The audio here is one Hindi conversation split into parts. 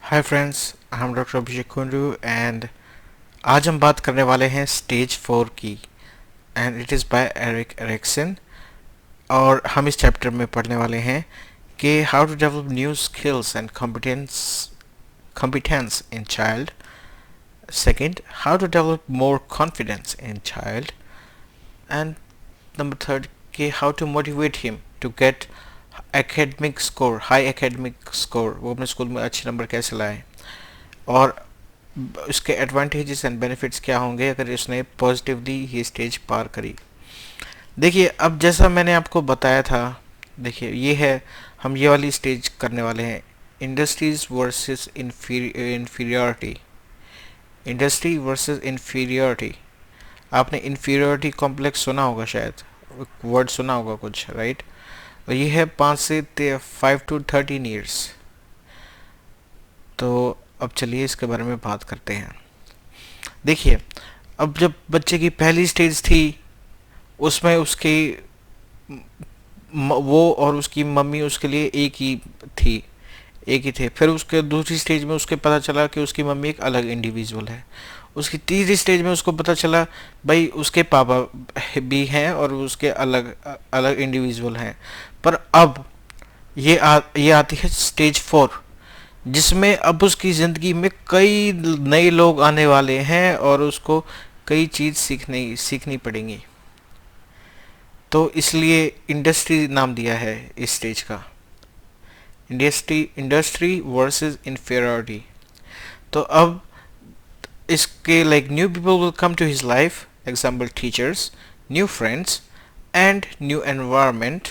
हाय फ्रेंड्स, हम डॉक्टर अभिषेक कुंडू एंड आज हम बात करने वाले हैं स्टेज 4 की। And it is by Erik Erikson. और हम इस चैप्टर में पढ़ने वाले हैं कि how to develop new skills and competence in child. Second, how to develop more confidence in child. And number third, कि how to motivate him to get academic score, high academic score, वो अपने स्कूल में अच्छे नंबर कैसे लाए, और उसके एडवांटेजेस एंड बेनिफिट्स क्या होंगे अगर उसने पॉजिटिवली ये स्टेज पार करी। देखिए, अब जैसा मैंने आपको बताया था, देखिए ये है, हम ये वाली स्टेज करने वाले हैं, industries versus inferiority. Industry versus inferiority. आपने इंफीरियरिटी कॉम्प्लेक्स सुना होगा, शायद वर्ड सुना होगा कुछ, राइट। और ये है 5 to 13 ईयर्स। तो अब चलिए इसके बारे में बात करते हैं। देखिए, अब जब बच्चे की पहली स्टेज थी, उसमें उसकी वो और उसकी मम्मी उसके लिए एक ही थे। फिर उसके दूसरी स्टेज में उसके पता चला कि उसकी मम्मी एक अलग इंडिविजुअल है। उसकी तीसरी स्टेज में उसको पता चला भाई उसके पापा भी हैं और उसके अलग अलग इंडिविजुअल हैं। पर अब ये आती है स्टेज 4, जिसमें अब उसकी ज़िंदगी में कई नए लोग आने वाले हैं और उसको कई चीज़ सीखनी पड़ेंगी। तो इसलिए इंडस्ट्री नाम दिया है इस स्टेज का, इंडस्ट्री वर्सेस इंफीरियरिटी। तो अब इसके like new people will come to his life, example teachers, new friends and new environment,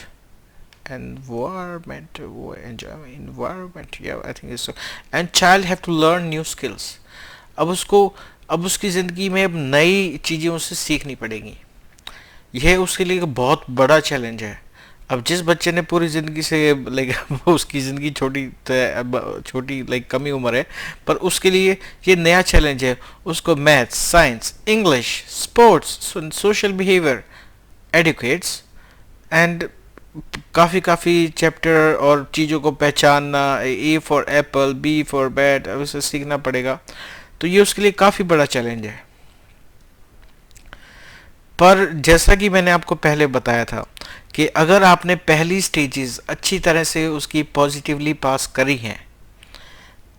yeah, I think it's so. And child have to learn new skills. अब उसकी ज़िंदगी में अब नई चीज़ें उसे सीखनी पड़ेंगी। यह उसके लिए एक बहुत बड़ा चैलेंज है। अब जिस बच्चे ने पूरी ज़िंदगी से लाइक उसकी ज़िंदगी छोटी लाइक कम ही उम्र है, पर उसके लिए ये नया चैलेंज है। उसको maths, science, English, sports, social behaviour, educates and काफ़ी चैप्टर और चीज़ों को पहचानना, A for apple, B for bat, अब उसे सीखना पड़ेगा। तो ये उसके लिए काफ़ी बड़ा चैलेंज है। पर जैसा कि मैंने आपको पहले बताया था कि अगर आपने पहली स्टेजेस अच्छी तरह से उसकी पॉजिटिवली पास करी हैं,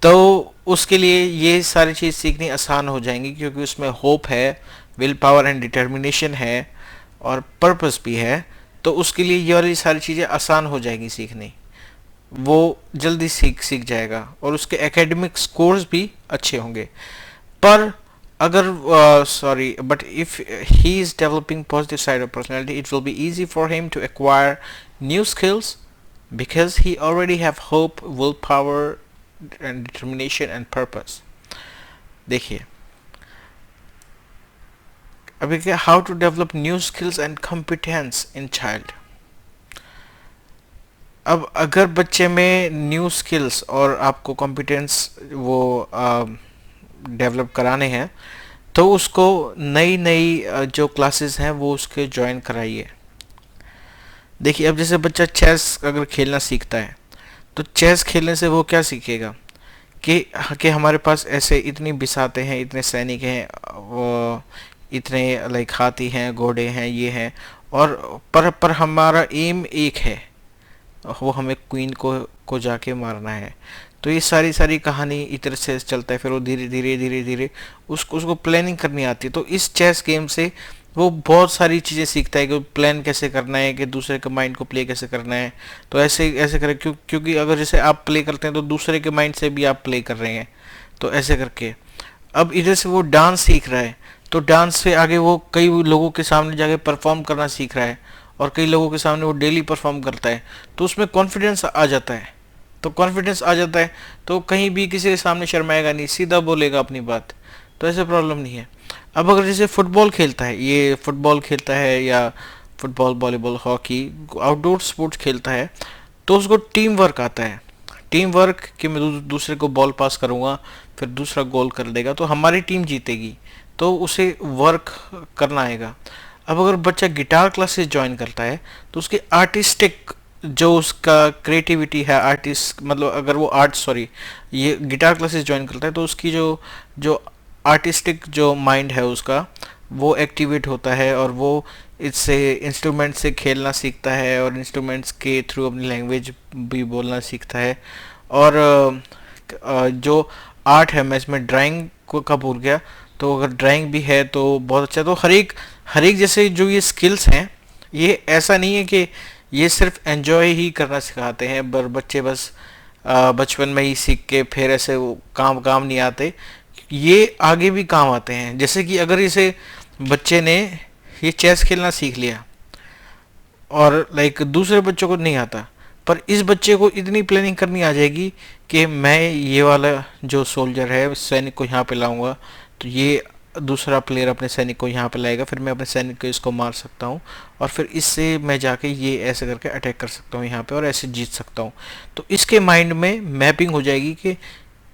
तो उसके लिए ये सारी चीज़ सीखनी आसान हो जाएंगी, क्योंकि उसमें होप है, विल पावर एंड डिटर्मिनेशन है और पर्पस भी है। तो उसके लिए ये वाली सारी चीज़ें आसान हो जाएगी सीखनी, वो जल्दी सीख जाएगा और उसके एकेडमिक स्कोर्स भी अच्छे होंगे। पर अगर but if he is developing positive side of personality, it will be easy for him to acquire new skills because he already have hope, willpower and determination and purpose. देखिए, अभी क्या, how to develop new skills and competence in child. अब अगर बच्चे में न्यू स्किल्स और आपको कॉम्पिटेंस वो डेवलप कराने हैं, तो उसको नई नई जो क्लासेस हैं वो उसके ज्वाइन कराइए। देखिए, अब जैसे बच्चा चेस अगर खेलना सीखता है, तो चेस खेलने से वो क्या सीखेगा कि हमारे पास ऐसे इतनी बिसाते हैं, इतने सैनिक हैं, वो इतने लाइक हाथी हैं, घोड़े हैं, ये हैं, और पर हमारा एम एक है, वो हमें क्वीन को जाके मारना है। तो ये सारी कहानी इधर से चलता है। फिर वो धीरे धीरे उसको प्लानिंग करनी आती है। तो इस चेस गेम से वो बहुत सारी चीज़ें सीखता है कि प्लान कैसे करना है, कि दूसरे के माइंड को प्ले कैसे करना है। तो ऐसे ऐसे करें, क्योंकि अगर जैसे आप प्ले करते हैं तो दूसरे के माइंड से भी आप प्ले कर रहे हैं। तो ऐसे करके अब इधर से वो डांस सीख रहा है, तो डांस से आगे वो कई लोगों के सामने जाके परफॉर्म करना सीख रहा है, और कई लोगों के सामने वो डेली परफॉर्म करता है। तो उसमें कॉन्फिडेंस आ जाता है। तो कहीं भी किसी के सामने शर्माएगा नहीं, सीधा बोलेगा अपनी बात। तो ऐसे प्रॉब्लम नहीं है। अब अगर जैसे फुटबॉल खेलता है या football, volleyball, hockey, outdoor sports खेलता है, तो उसको टीम वर्क आता है। टीम वर्क कि मैं दूसरे को बॉल पास करूँगा, फिर दूसरा गोल कर देगा, तो हमारी टीम जीतेगी। तो उसे वर्क करना आएगा। अब अगर बच्चा गिटार क्लासेस ज्वाइन करता है, तो उसकी आर्टिस्टिक जो उसका क्रिएटिविटी है, आर्टिस्ट मतलब अगर वो आर्ट सॉरी ये गिटार क्लासेस ज्वाइन करता है तो उसकी जो जो आर्टिस्टिक जो माइंड है उसका वो एक्टिवेट होता है, और वो इससे इंस्ट्रूमेंट से खेलना सीखता है और इंस्ट्रूमेंट्स के थ्रू अपनी लैंग्वेज भी बोलना सीखता है। और जो आर्ट है, मैं इसमें ड्राइंग को का भूल गया, तो अगर ड्राइंग भी है तो बहुत अच्छा। तो हर एक जैसे जो ये स्किल्स हैं, ये ऐसा नहीं है कि ये सिर्फ एंजॉय ही करना सिखाते हैं, पर बच्चे बस बचपन में ही सीख के फिर ऐसे वो काम काम नहीं आते, ये आगे भी काम आते हैं। जैसे कि अगर इसे बच्चे ने ये चेस खेलना सीख लिया और लाइक दूसरे बच्चों को नहीं आता, पर इस बच्चे को इतनी प्लानिंग करनी आ जाएगी कि मैं ये वाला जो सोल्जर है सैनिक को यहाँ पे लाऊंगा, तो ये दूसरा प्लेयर अपने सैनिक को यहाँ पे लाएगा, फिर मैं अपने सैनिक को इसको मार सकता हूँ, और फिर इससे मैं जाके ये ऐसे करके अटैक कर सकता हूँ यहाँ पे और ऐसे जीत सकता हूँ। तो इसके माइंड में मैपिंग हो जाएगी कि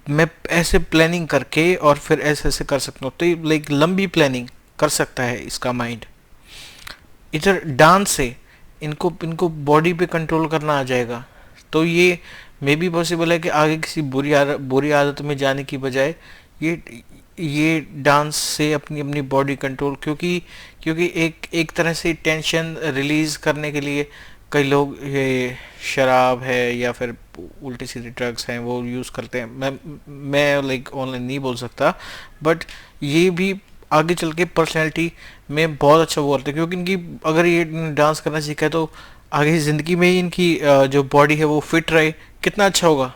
मैं ऐसे प्लानिंग करके और फिर ऐसे ऐसे कर सकता हूँ, तो ये लाइक लंबी प्लानिंग कर सकता है इसका माइंड। इधर डांस से इनको इनको बॉडी पे कंट्रोल करना आ जाएगा, तो ये मे बी पॉसिबल है कि आगे किसी बुरी आदत में जाने की बजाय ये ये डांस से अपनी अपनी बॉडी कंट्रोल, क्योंकि क्योंकि एक एक तरह से टेंशन रिलीज करने के लिए कई लोग ये शराब है या फिर उल्टी सीधी ड्रग्स हैं वो यूज़ करते हैं। मैं लाइक ऑनलाइन नहीं बोल सकता, बट ये भी आगे चल के पर्सनैलिटी में बहुत अच्छा वो करते हैं, क्योंकि इनकी अगर ये डांस करना सीखा है तो आगे ज़िंदगी में ही इनकी जो बॉडी है वो फिट रहे, कितना अच्छा होगा,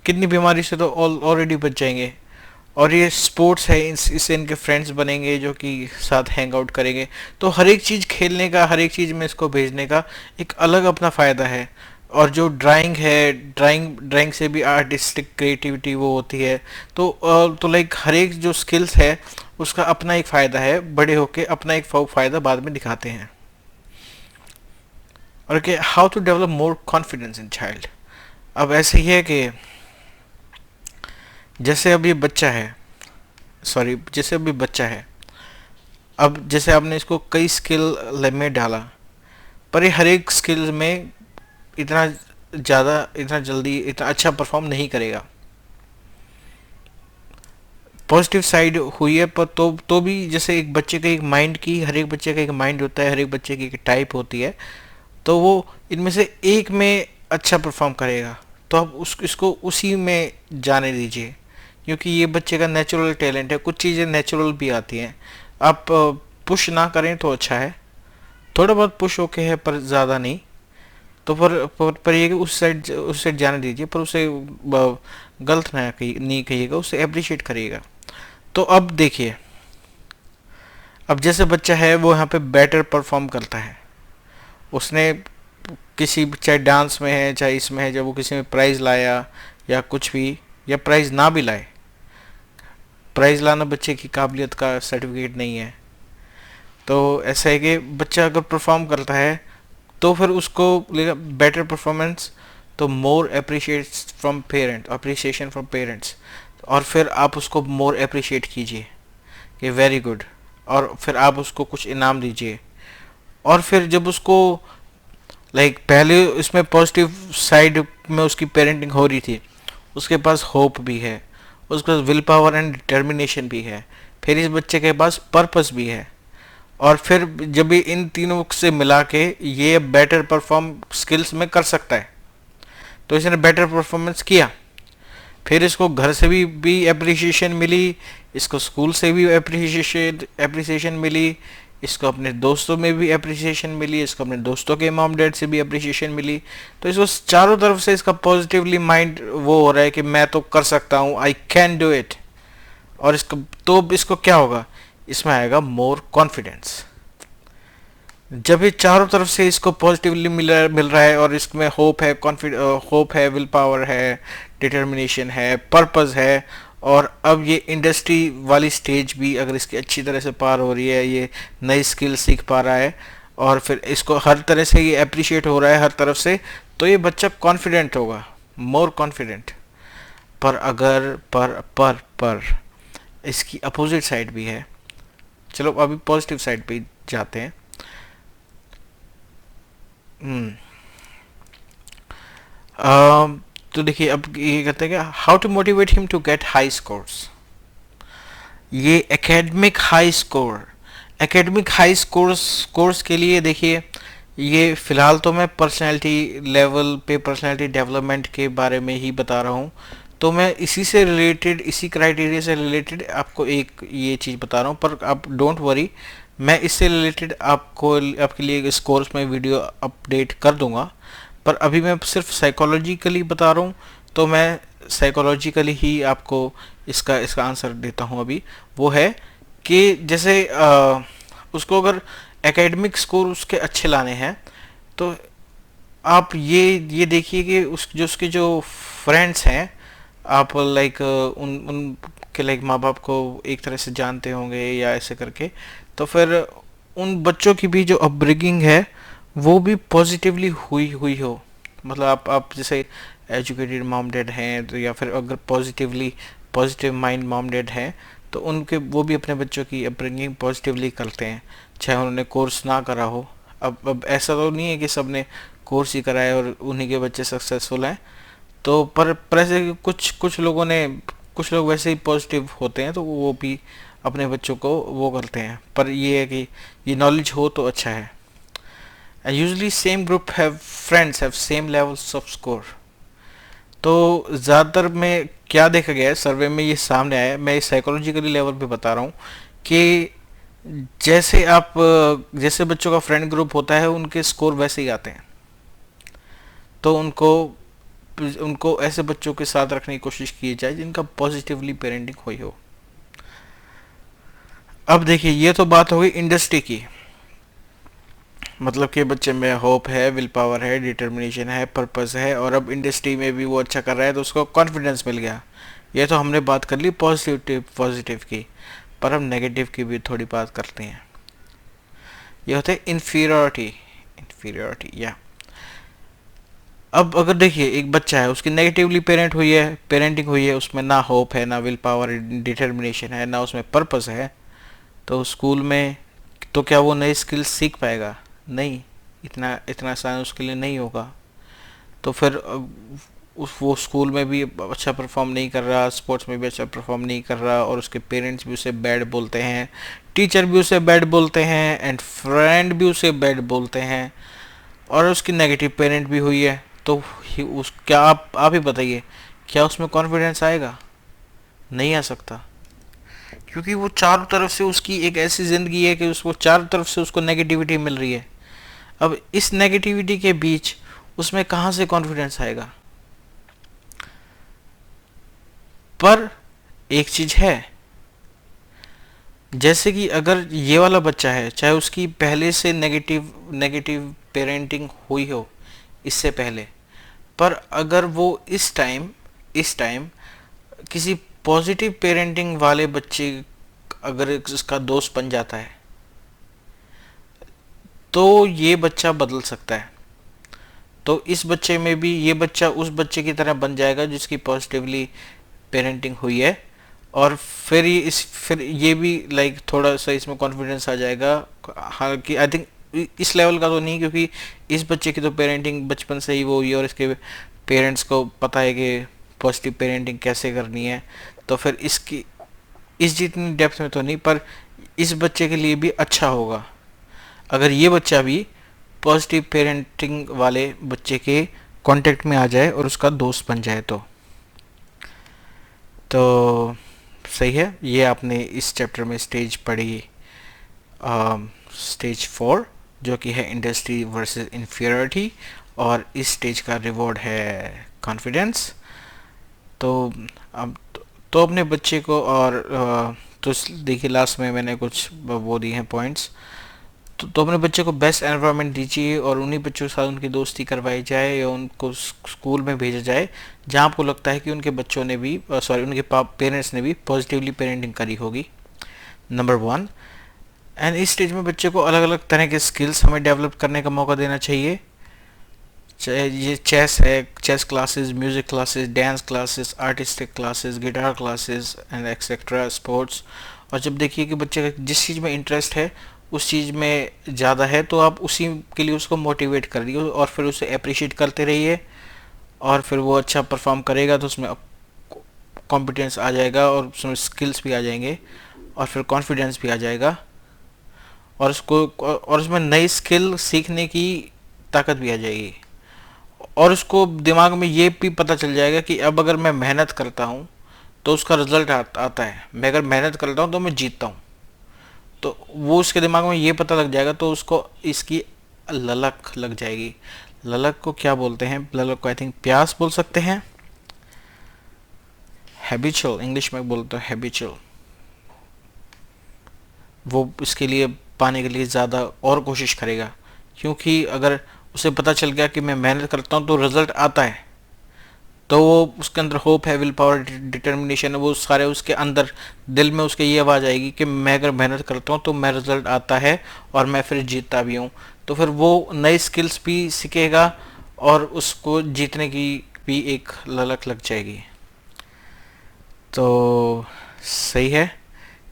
कितनी बीमारी से तो ऑलरेडी बच जाएंगे। और ये स्पोर्ट्स है, इससे इनके फ्रेंड्स बनेंगे जो कि साथ हैंग आउट करेंगे। तो हर एक चीज़ खेलने का, हर एक चीज़ में इसको भेजने का एक अलग अपना फ़ायदा है। और जो ड्राइंग है, ड्राइंग ड्राइंग से भी आर्टिस्टिक क्रिएटिविटी वो होती है। तो लाइक हर एक जो स्किल्स है उसका अपना एक फ़ायदा है, बड़े होके अपना एक फ़ायदा बाद में दिखाते हैं। और कि how to develop more confidence in child. अब ऐसे ही है कि जैसे अभी बच्चा है, सॉरी जैसे अभी बच्चा है, अब जैसे आपने इसको कई स्किल में डाला, पर ये हर एक स्किल में इतना ज़्यादा, इतना जल्दी, इतना अच्छा परफॉर्म नहीं करेगा। पॉजिटिव साइड हुई है, पर तो भी जैसे एक बच्चे का एक माइंड की, हर एक बच्चे का एक माइंड होता है, हर एक बच्चे की एक टाइप होती है, तो वो इनमें से एक में अच्छा परफॉर्म करेगा, तो आप इसको उसी में जाने दीजिए, क्योंकि ये बच्चे का नेचुरल टैलेंट है। कुछ चीज़ें नेचुरल भी आती हैं, आप पुश ना करें तो अच्छा है, थोड़ा बहुत पुश ओके है पर ज़्यादा नहीं। तो पर ये कि उस साइड जाने दीजिए, पर उसे गलत ना नहीं कहिएगा, उसे अप्रिशिएट करिएगा। तो अब देखिए, अब जैसे बच्चा है वो यहाँ पे बेटर परफॉर्म करता है, उसने किसी चाहे डांस में है चाहे इसमें है, जब वो किसी में प्राइज़ लाया या कुछ भी, या प्राइज़ ना भी लाए, प्राइज़ लाना बच्चे की काबिलियत का सर्टिफिकेट नहीं है। तो ऐसा है कि बच्चा अगर परफॉर्म करता है तो फिर उसको बेटर परफॉर्मेंस, तो मोर अप्रिसिएशन फ्रॉम पेरेंट्स, और फिर आप उसको मोर अप्रिशिएट कीजिए कि वेरी गुड, और फिर आप उसको कुछ इनाम दीजिए। और फिर जब उसको पहले इसमें पॉजिटिव साइड में उसकी पेरेंटिंग हो रही थी, उसके पास होप भी है, उसके पास विल पावर एंड डिटर्मिनेशन भी है, फिर इस बच्चे के पास पर्पस भी है, और फिर जब ये इन तीनों से मिला के ये बेटर परफॉर्म स्किल्स में कर सकता है, तो इसने बेटर परफॉर्मेंस किया, फिर इसको घर से भी अप्रिसिएशन मिली, इसको स्कूल से भी अप्रिसिएशन मिली, इसको अपने दोस्तों में भी अप्रिसिएशन मिली, इसको अपने दोस्तों के मॉम डैड से भी अप्रिसिएशन मिली। तो इसको चारों तरफ से इसका पॉजिटिवली माइंड वो हो रहा है कि मैं तो कर सकता हूँ, आई कैन डू इट। और इसको क्या होगा, इसमें आएगा मोर कॉन्फिडेंस। जब ये चारों तरफ से इसको पॉजिटिवली मिल रहा है, और इसमें होप है, विल पावर है, डिटर्मिनेशन है, पर्पस है, और अब ये इंडस्ट्री वाली स्टेज भी अगर इसकी अच्छी तरह से पार हो रही है, ये नई स्किल सीख पा रहा है, और फिर इसको हर तरह से ये अप्रिशिएट हो रहा है हर तरफ से, तो ये बच्चा कॉन्फिडेंट होगा, मोर कॉन्फिडेंट। पर अगर पर इसकी अपोजिट साइड भी है। चलो अभी पॉजिटिव साइड पे जाते हैं। तो देखिए अब ये कहते हैं कि how to motivate him to get high scores. ये एकेडमिक हाई स्कोर्स कोर्स के लिए देखिए, ये फिलहाल तो मैं पर्सनैलिटी लेवल पे पर्सनैलिटी डेवलपमेंट के बारे में ही बता रहा हूँ। तो मैं इसी से रिलेटेड, इसी क्राइटेरिया से रिलेटेड आपको एक ये चीज़ बता रहा हूँ, पर आप डोंट वरी, मैं इससे रिलेटेड आपको आपके लिए इस कोर्स में वीडियो अपडेट कर दूंगा। पर अभी मैं सिर्फ साइकोलॉजिकली बता रहा हूँ, तो मैं साइकोलॉजिकली ही आपको इसका इसका आंसर देता हूँ अभी। वो है कि जैसे उसको अगर एकेडमिक स्कोर उसके अच्छे लाने हैं, तो आप ये देखिए कि उसके जो फ्रेंड्स हैं, आप लाइक उन उनके लाइक माँ बाप को एक तरह से जानते होंगे या ऐसे करके, तो फिर उन बच्चों की भी जो अपब्रिंगिंग है वो भी पॉजिटिवली हुई हुई हो। मतलब आप जैसे एजुकेटेड मॉम डैड हैं, तो या फिर अगर पॉजिटिव माइंड मॉम डैड हैं, तो उनके वो भी अपने बच्चों की अपब्रिंगिंग पॉजिटिवली करते हैं, चाहे उन्होंने कोर्स ना करा हो। अब ऐसा तो नहीं है कि सबने कोर्स ही करा है और उन्हीं के बच्चे सक्सेसफुल हैं। तो पर ऐसे कुछ कुछ लोगों ने, कुछ लोग वैसे ही पॉजिटिव होते हैं, तो वो भी अपने बच्चों को वो करते हैं। पर ये है कि ये नॉलेज हो तो अच्छा है। And usually same group have friends have same levels off score. तो ज़्यादातर में क्या देखा गया है, सर्वे में ये सामने आया है, मैं इस साइकोलॉजिकली लेवल पे बता रहा हूँ कि जैसे बच्चों का फ्रेंड ग्रुप होता है, उनके स्कोर वैसे ही आते हैं। तो उनको उनको ऐसे बच्चों के साथ रखने की कोशिश की जाए जिनका पॉजिटिवली पेरेंटिंग हुई हो। अब देखिए, ये तो बात हो गई इंडस्ट्री की, मतलब कि बच्चे में होप है, विल पावर है, डिटर्मिनेशन है, पर्पस है, और अब इंडस्ट्री में भी वो अच्छा कर रहा है तो उसको कॉन्फिडेंस मिल गया। ये तो हमने बात कर ली पॉजिटिव की। पर हम नेगेटिव की भी थोड़ी बात करते हैं। ये होता है इन्फीरियोरिटी या अब अगर देखिए एक बच्चा है, उसकी नेगेटिवली पेरेंटिंग हुई है, उसमें ना होप है, ना विल पावर, डिटर्मिनेशन है, ना उसमें पर्पस है, तो स्कूल में तो क्या वो नई स्किल्स सीख पाएगा? नहीं, इतना इतना आसान उसके लिए नहीं होगा। तो फिर वो स्कूल में भी अच्छा परफॉर्म नहीं कर रहा, स्पोर्ट्स में भी अच्छा परफॉर्म नहीं कर रहा, और उसके पेरेंट्स भी उसे बैड बोलते हैं, टीचर भी उसे बैड बोलते हैं, एंड फ्रेंड भी उसे बैड बोलते हैं, और उसकी नेगेटिव पेरेंट भी हुई है। तो उस क्या आप ही बताइए, क्या उसमें कॉन्फिडेंस आएगा? नहीं आ सकता, क्योंकि वो चारों तरफ से उसकी एक ऐसी ज़िंदगी है कि उसको चारों तरफ से उसको नेगेटिविटी मिल रही है। अब इस नेगेटिविटी के बीच उसमें कहाँ से कॉन्फिडेंस आएगा? पर एक चीज़ है, जैसे कि अगर ये वाला बच्चा है, चाहे उसकी पहले से नेगेटिव नेगेटिव पेरेंटिंग हुई हो इससे पहले, पर अगर वो इस टाइम किसी पॉजिटिव पेरेंटिंग वाले बच्चे अगर उसका दोस्त बन जाता है, तो ये बच्चा बदल सकता है। तो इस बच्चे में भी ये बच्चा उस बच्चे की तरह बन जाएगा जिसकी पॉजिटिवली पेरेंटिंग हुई है, और फिर ये भी लाइक थोड़ा सा इसमें कॉन्फिडेंस आ जाएगा। हालांकि आई थिंक इस लेवल का तो नहीं, क्योंकि इस बच्चे की तो पेरेंटिंग बचपन से ही वो हुई है और इसके पेरेंट्स को पता है कि पॉजिटिव पेरेंटिंग कैसे करनी है। तो फिर इसकी इस जितनी डेप्थ में तो नहीं, पर इस बच्चे के लिए भी अच्छा होगा अगर ये बच्चा भी पॉजिटिव पेरेंटिंग वाले बच्चे के कांटेक्ट में आ जाए और उसका दोस्त बन जाए। तो सही है, ये आपने इस चैप्टर में स्टेज पढ़ी, स्टेज 4, जो कि है इंडस्ट्री वर्सेस इन्फीरियरिटी, और इस स्टेज का रिवॉर्ड है कॉन्फिडेंस। तो अब तो अपने बच्चे को, और तो देखिए लास्ट में मैंने कुछ वो दिए हैं पॉइंट्स। तो अपने बच्चे को बेस्ट एनवायरनमेंट दीजिए, और उन्हीं बच्चों के साथ उनकी दोस्ती करवाई जाए, या उनको स्कूल में भेजा जाए जहाँ आपको लगता है कि उनके बच्चों ने भी उनके पेरेंट्स ने भी पॉजिटिवली पेरेंटिंग करी होगी। नंबर 1। एंड इस स्टेज में बच्चे को अलग अलग तरह के स्किल्स हमें डेवलप करने का मौका देना चाहिए, चाहे ये चेस है, chess classes, music classes, dance classes, artistic classes, guitar classes and etcetera, sports. और जब देखिए कि बच्चे का जिस चीज़ में इंटरेस्ट है उस चीज़ में ज़्यादा है, तो आप उसी के लिए उसको मोटिवेट करिए और फिर उसे अप्रिशिएट करते रहिए, और फिर वो अच्छा परफॉर्म करेगा तो उसमें कॉम्पिटेंस आ जाएगा और उसमें स्किल्स भी आ जाएंगे और फिर कॉन्फिडेंस भी आ जाएगा और उसमें नई स्किल सीखने की ताकत भी आ जाएगी और उसको दिमाग में ये भी पता चल जाएगा कि अब अगर मैं मेहनत करता हूँ तो उसका रिजल्ट आता है, मैं अगर मेहनत करता हूँ तो मैं जीतता हूँ। तो वो उसके दिमाग में ये पता लग जाएगा तो उसको इसकी ललक लग जाएगी। ललक को क्या बोलते हैं? ललक को आई थिंक प्यास बोल सकते हैं। हैबिचुअल इंग्लिश में बोलते हैं हैबिचुअल। वो इसके लिए पाने के लिए ज़्यादा और कोशिश करेगा, क्योंकि अगर उसे पता चल गया कि मैं मेहनत करता हूँ तो रिजल्ट आता है, तो वो उसके अंदर होप है, विल पावर, डिटर्मिनेशन है, वो सारे उसके अंदर दिल में उसके ये आवाज़ आएगी कि मैं अगर मेहनत करता हूँ तो मैं रिजल्ट आता है और मैं फिर जीतता भी हूँ। तो फिर वो नई स्किल्स भी सीखेगा और उसको जीतने की भी एक ललक लग जाएगी। तो सही है,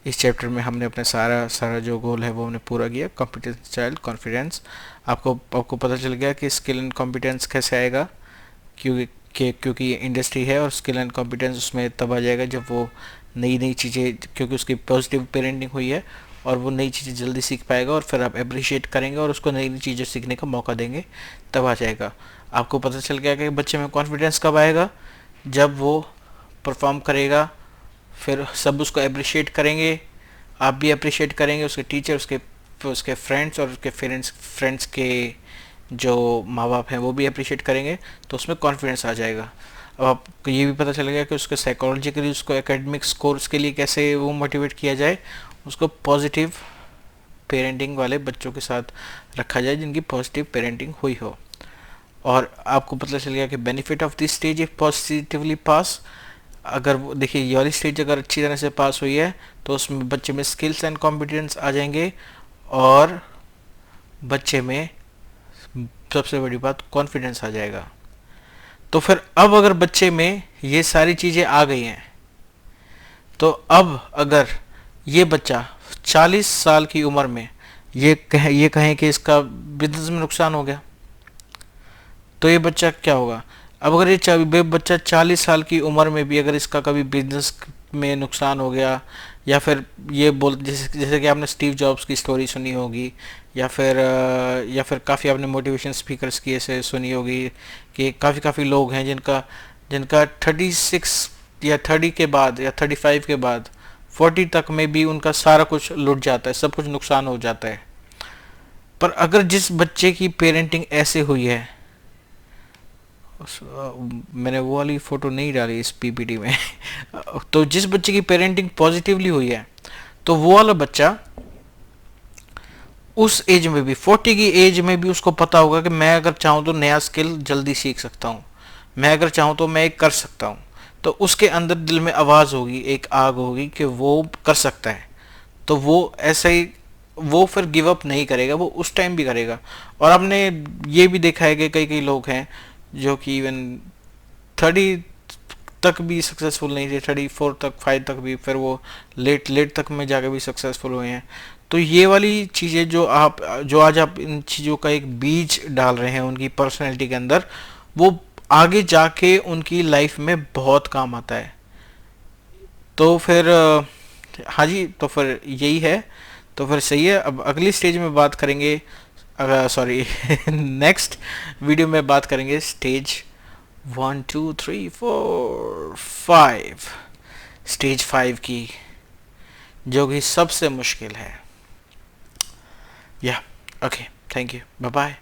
इस चैप्टर में हमने अपने सारा सारा जो गोल है वो हमने पूरा किया। Competence, child, confidence. आपको पता चल गया कि स्किल एंड कॉम्पिटेंस कैसे आएगा, क्योंकि ये इंडस्ट्री है और स्किल एंड कॉम्पिटेंस उसमें तब आ जाएगा जब वो नई नई चीज़ें, क्योंकि उसकी पॉजिटिव पेरेंटिंग हुई है और वो नई चीज़ें जल्दी सीख पाएगा और फिर आप अप्रिशिएट करेंगे और उसको नई नई चीज़ें सीखने का मौका देंगे, तब आ जाएगा। आपको पता चल गया कि बच्चे में कॉन्फिडेंस कब आएगा? जब वो परफॉर्म करेगा, फिर सब उसको अप्रिशिएट करेंगे, आप भी अप्रिशिएट करेंगे, उसके टीचर, उसके उसके फ्रेंड्स और उसके फ्रेंड्स के जो माँ बाप हैं वो भी अप्रिशिएट करेंगे, तो उसमें कॉन्फिडेंस आ जाएगा। अब आपको ये भी पता चलेगा कि उसको साइकोलॉजिकली, उसको एकेडमिक स्कोर्स के लिए कैसे वो मोटिवेट किया जाए, उसको पॉजिटिव पेरेंटिंग वाले बच्चों के साथ रखा जाए जिनकी पॉजिटिव पेरेंटिंग हुई हो। और आपको पता चल गया कि benefit of this stage if positively pass. अगर देखिए ये वाली स्टेज अगर अच्छी तरह से पास हुई है तो उसमें बच्चे में स्किल्स एंड कॉम्पिटेंस आ जाएंगे और बच्चे में सबसे बड़ी बात कॉन्फिडेंस आ जाएगा। तो फिर अब अगर बच्चे में ये सारी चीज़ें आ गई हैं तो अब अगर ये बच्चा 40 साल की उम्र में ये कहें कि इसका बिजनेस में नुकसान हो गया, तो ये बच्चा क्या होगा? अब अगर ये बच्चा 40 साल की उम्र में भी अगर इसका कभी बिजनेस में नुकसान हो गया, या फिर ये बोल जैसे कि आपने स्टीव जॉब्स की स्टोरी सुनी होगी, या फिर काफ़ी आपने मोटिवेशन स्पीकर्स की ऐसे सुनी होगी कि काफ़ी लोग हैं जिनका जिनका 36 या 30 के बाद या 35 के बाद 40 तक में भी उनका सारा कुछ लुट जाता है, सब कुछ नुकसान हो जाता है। पर अगर जिस बच्चे की पेरेंटिंग ऐसे हुई है, मैंने वो वाली फ़ोटो नहीं डाली इस पीपीटी में तो जिस बच्चे की पेरेंटिंग पॉजिटिवली हुई है, तो वो वाला बच्चा उस एज में भी, 40 की एज में भी उसको पता होगा कि मैं अगर चाहूँ तो नया स्किल जल्दी सीख सकता हूँ, मैं अगर चाहूँ तो मैं एक कर सकता हूँ। तो उसके अंदर दिल में आवाज़ होगी, एक आग होगी कि वो कर सकता है। तो वो ऐसे ही वो फिर गिव अप नहीं करेगा, वो उस टाइम भी करेगा। और आपने ये भी देखा है कि कई कई लोग हैं जो कि इवन 30 तक भी सक्सेसफुल नहीं थे, 34 तक, 5 तक भी, फिर वो लेट तक में जाकर भी सक्सेसफुल हुए हैं। तो ये वाली चीज़ें जो आज आप इन चीज़ों का एक बीज डाल रहे हैं उनकी पर्सनैलिटी के अंदर, वो आगे जाके उनकी लाइफ में बहुत काम आता है। तो फिर हाँ जी, तो फिर यही है। तो फिर सही है, अब अगली स्टेज में बात करेंगे, सॉरी नेक्स्ट वीडियो में बात करेंगे स्टेज 1 2 3 4 5, स्टेज 5 की, जो कि सबसे मुश्किल है। या okay, thank you, bye bye.